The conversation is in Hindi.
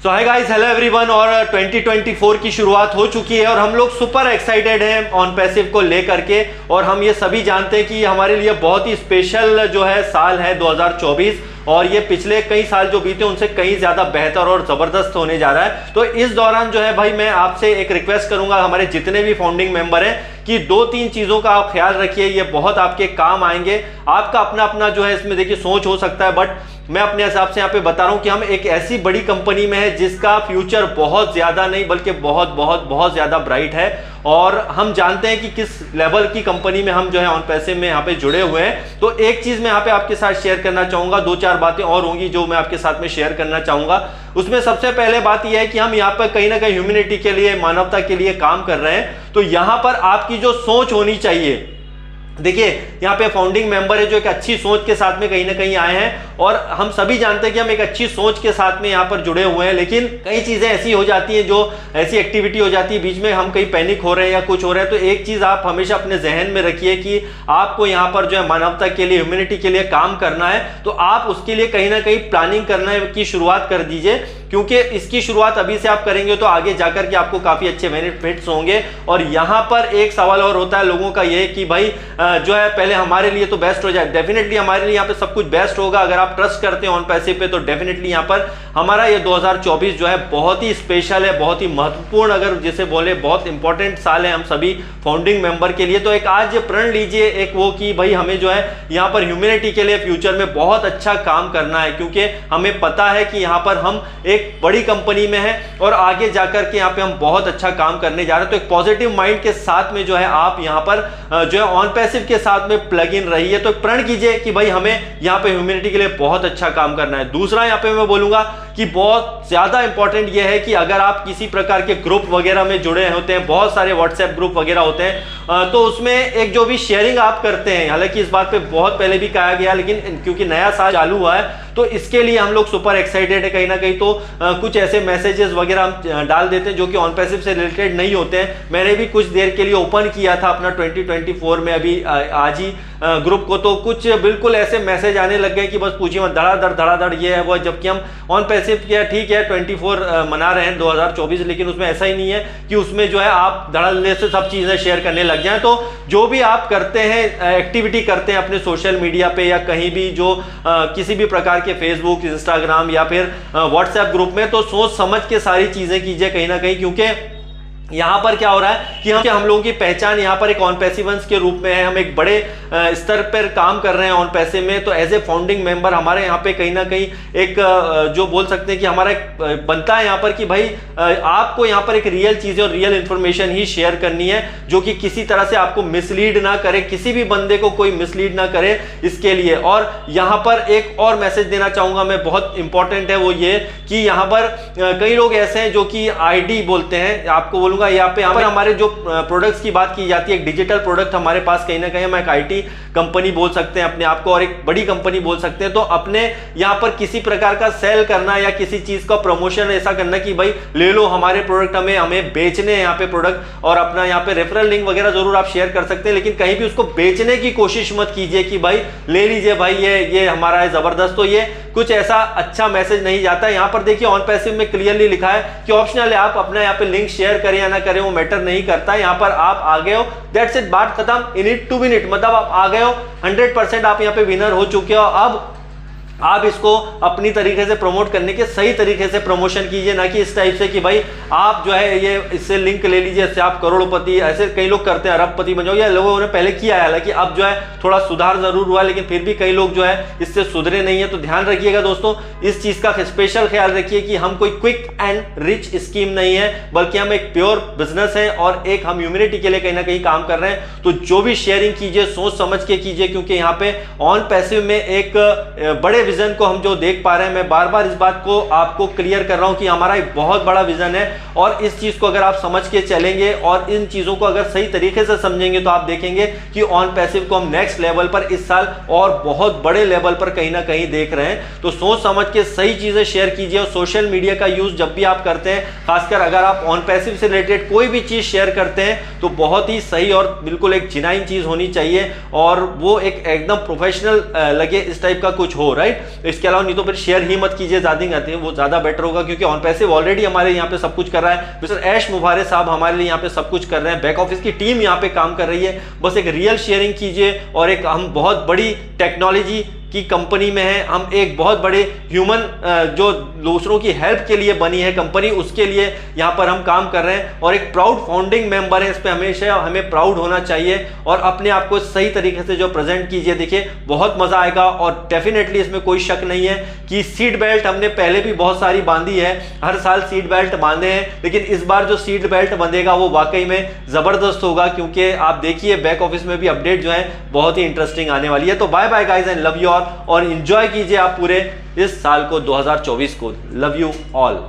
सो हाय गाइस, हेलो एवरीवन। और 2024 की शुरुआत हो चुकी है और हम लोग सुपर एक्साइटेड हैं ऑन पैसिव को लेकर के। और हम ये सभी जानते हैं कि हमारे लिए बहुत ही स्पेशल जो है साल है 2024 और ये पिछले कई साल जो बीते उनसे कहीं ज्यादा बेहतर और जबरदस्त होने जा रहा है। तो इस दौरान जो है भाई मैं आपसे एक रिक्वेस्ट करूंगा, हमारे जितने भी फाउंडिंग मेंबर हैं, कि दो तीन चीजों का आप ख्याल रखिए, ये बहुत आपके काम आएंगे। आपका अपना अपना जो है इसमें देखिए सोच हो सकता है, बट मैं अपने हिसाब से यहाँ पे बता रहा हूँ कि हम एक ऐसी बड़ी कंपनी में है जिसका फ्यूचर बहुत ज्यादा नहीं बल्कि बहुत बहुत बहुत ज्यादा ब्राइट है। और हम जानते हैं कि किस लेवल की कंपनी में हम जो है ऑन पैसिव में यहाँ पे जुड़े हुए हैं। तो एक चीज मैं यहाँ पे आपके साथ शेयर करना चाहूंगा, दो चार बातें और होंगी जो मैं आपके साथ में शेयर करना चाहूंगा। उसमें सबसे पहले बात यह है कि हम यहाँ पर कहीं ना कहीं ह्यूमैनिटी के लिए, मानवता के लिए काम कर रहे हैं। तो यहाँ पर आपकी जो सोच होनी चाहिए, देखिए यहाँ पे फाउंडिंग मेंबर है जो एक अच्छी सोच के साथ में कहीं ना कहीं आए हैं और हम सभी जानते हैं कि हम एक अच्छी सोच के साथ में यहाँ पर जुड़े हुए हैं। लेकिन कई चीजें ऐसी हो जाती हैं, जो ऐसी एक्टिविटी हो जाती है बीच में, हम कहीं पैनिक हो रहे हैं या कुछ हो रहे हैं। तो एक चीज आप हमेशा अपने जहन में रखिए कि आपको यहाँ पर जो है मानवता के लिए, ह्यूमैनिटी के लिए काम करना है। तो आप उसके लिए कहीं ना कहीं प्लानिंग करने की शुरुआत कर दीजिए, क्योंकि इसकी शुरुआत अभी से आप करेंगे तो आगे जाकर के आपको काफी अच्छे बेनिफिट्स होंगे। और यहाँ पर एक सवाल और होता है लोगों का ये कि भाई जो है पहले हमारे लिए तो बेस्ट हो जाए। डेफिनेटली हमारे लिए यहाँ पे सब कुछ बेस्ट होगा। अगर आप ट्रस्ट करते हैं ऑन पैसिव पे तो डेफिनेटली यहाँ पर हमारा ये 2024 जो है बहुत ही स्पेशल है, बहुत ही महत्वपूर्ण, अगर जिसे बोले बहुत इंपॉर्टेंट साल है हम सभी फाउंडिंग मेंबर के लिए। तो एक आज प्रण लीजिए एक वो कि भाई हमें जो है यहाँ पर ह्यूमैनिटी के लिए फ्यूचर में बहुत अच्छा काम करना है, क्योंकि हमें पता है कि यहाँ पर हम एक बड़ी कंपनी में है और आगे जाकर के यहाँ पे हम बहुत अच्छा काम करने जा रहे हैं। तो एक पॉजिटिव माइंड के साथ में जो है आप यहाँ पर जो है ऑन पैसिव के साथ में प्लग इन रहिए। तो प्रण कीजिए कि भाई हमें यहाँ पे ह्यूमैनिटी के लिए बहुत अच्छा काम करना है। दूसरा यहाँ पे मैं बोलूंगा कि बहुत ज्यादा इंपॉर्टेंट यह है कि अगर आप किसी प्रकार के ग्रुप वगैरह में जुड़े होते हैं, बहुत सारे व्हाट्सएप ग्रुप वगैरह होते हैं, तो उसमें एक जो भी शेयरिंग आप करते हैं, हालांकि इस बात पे बहुत पहले भी कहा गया, लेकिन क्योंकि नया साल चालू हुआ है तो इसके लिए हम लोग सुपर एक्साइटेड है कहीं ना कहीं। तो कुछ ऐसे मैसेजेस वगैरह हम डाल देते हैं जो कि ऑन पैसिव से रिलेटेड नहीं होते हैं। मैंने भी कुछ देर के लिए ओपन किया था अपना 2024 में अभी आज ही ग्रुप को, तो कुछ बिल्कुल ऐसे मैसेज आने लग गए कि बस पूछिए मत, धड़ाधड़ ये है वो। जबकि हम ऑन पैसिव किया ठीक है 24 मना रहे हैं 2024, लेकिन उसमें ऐसा ही नहीं है कि उसमें जो है आप धड़ल्ले से सब चीजें शेयर करने लग जाएं। तो जो भी आप करते हैं, एक्टिविटी करते हैं अपने सोशल मीडिया पे या कहीं भी, जो किसी भी प्रकार के फेसबुक, इंस्टाग्राम या फिर व्हाट्सएप ग्रुप में, तो सोच समझ के सारी चीजें कीजिए कहीं ना कहीं। क्योंकि यहाँ पर क्या हो रहा है कि हम लोगों की पहचान यहाँ पर एक ऑन पैसिवेंस के रूप में है, हम एक बड़े स्तर पर काम कर रहे हैं ऑन पैसिव में। तो एज ए फाउंडिंग मेंबर हमारे यहाँ पे कहीं ना कहीं एक जो बोल सकते हैं कि हमारा एक बनता है यहाँ पर कि भाई आपको यहाँ पर एक रियल चीजें और रियल इंफॉर्मेशन ही शेयर करनी है, जो कि किसी तरह से आपको मिसलीड ना करे, किसी भी बंदे को कोई मिसलीड ना करे इसके लिए। और यहाँ पर एक और मैसेज देना चाहूंगा मैं, बहुत इंपॉर्टेंट है, वो ये कि यहाँ पर कई लोग ऐसे हैं जो कि आईडी बोलते हैं, आपको बोलूंगा यहाँ पे हमारे जो प्रोडक्ट्स की बात की जाती है, एक डिजिटल प्रोडक्ट हमारे पास कहीं ना कहीं हम एक आईटी कंपनी बोल सकते हैं अपने आप को और एक बड़ी कंपनी बोल सकते हैं। तो अपने यहाँ पर किसी प्रकार का सेल करना या किसी चीज का प्रमोशन ऐसा करना कि भाई ले लो हमारे प्रोडक्ट, हमें बेचने हैं यहाँ पे प्रोडक्ट, और अपना यहाँ पे रेफरल लिंक वगैरह जरूर आप शेयर कर सकते हैं, लेकिन कहीं भी उसको बेचने की कोशिश मत कीजिए कि भाई ले लीजिए भाई ये हमारा है जबरदस्त। तो ये कुछ ऐसा अच्छा मैसेज नहीं जाता है। यहाँ पर देखिए ऑन पैसिव में क्लियरली लिखा है कि ऑप्शनल है, आप अपना यहाँ पे लिंक शेयर करें या ना करें वो मैटर नहीं करता है। यहाँ पर आप आ गए हो, दैट्स इट, बात खत्म। In it to win it, मतलब आप आ गए हो, 100% आप यहाँ पे विनर हो चुके हो। अब आप इसको अपनी तरीके से प्रमोट करने के सही तरीके से प्रमोशन कीजिए, ना कि इस टाइप से कि भाई आप जो है ये इससे लिंक ले लीजिए, इससे आप करोड़पति, ऐसे कई लोग करते हैं, अरबपति बन जाओ, या लोगों ने पहले किया है। हालांकि अब जो है थोड़ा सुधार जरूर हुआ, लेकिन फिर भी कई लोग जो है इससे सुधरे नहीं है। तो ध्यान रखिएगा दोस्तों, इस चीज का स्पेशल ख्याल रखिए कि हम कोई क्विक एंड रिच स्कीम नहीं है, बल्कि हम एक प्योर बिजनेस है और एक हम ह्यूमैनिटी के लिए कहीं ना कहीं काम कर रहे हैं। तो जो भी शेयरिंग कीजिए सोच समझ के कीजिए, क्योंकि यहाँ पे ऑन पैसिव में एक बड़े विजन को हम जो देख पा रहे हैं, मैं बार बार इस बात को आपको क्लियर कर रहा हूं कि हमारा एक बहुत बड़ा विजन है। और इस चीज को अगर आप समझ के चलेंगे और इन चीजों को अगर सही तरीके से समझेंगे तो आप देखेंगे कि ऑन पैसिव को हम नेक्स्ट लेवल पर इस साल और बहुत बड़े लेवल पर कहीं ना कहीं देख रहे हैं। तो सोच समझ के सही चीजें शेयर कीजिए। और सोशल मीडिया का यूज जब भी आप करते हैं, खासकर अगर आप ऑन पैसिव से रिलेटेड कोई भी चीज शेयर करते हैं, तो बहुत ही सही और बिल्कुल एक जिनाइन चीज होनी चाहिए और वो एक एकदम प्रोफेशनल लगे, इस टाइप का कुछ हो, राइट। राइट। इसके अलावा नहीं तो फिर शेयर ही मत कीजिए ज़्यादा, वो ज़्यादा बेटर होगा, क्योंकि ऑन पैसिव ऑलरेडी हमारे यहाँ पे सब कुछ कर रहा है। मिस्टर ऐश मुबारक साहब हमारे लिए यहाँ पे सब कुछ कर रहे हैं, बैक ऑफिस की टीम यहाँ पे काम कर रही है। बस एक रियल शेयरिंग कीजिए, और एक हम बहुत बड़ी टेक्नोलॉजी की कंपनी में है, हम एक बहुत बड़े ह्यूमन जो दूसरों की हेल्प के लिए बनी है कंपनी, उसके लिए यहाँ पर हम काम कर रहे हैं, और एक प्राउड फाउंडिंग मेंबर है। इस पे हमेशा हमें प्राउड होना चाहिए, और अपने आप को सही तरीके से जो प्रेजेंट कीजिए, देखिए बहुत मजा आएगा। और डेफिनेटली इसमें कोई शक नहीं है कि सीट बेल्ट हमने पहले भी बहुत सारी बांधी है, हर साल सीट बेल्ट बांधे हैं, लेकिन इस बार जो सीट बेल्ट बंधेगा वो वाकई में जबरदस्त होगा, क्योंकि आप देखिए बैक ऑफिस में भी अपडेट जो है बहुत ही इंटरेस्टिंग आने वाली है। तो bye bye guys and love you all, और एंजॉय कीजिए आप पूरे इस साल को 2024 को। Love you all.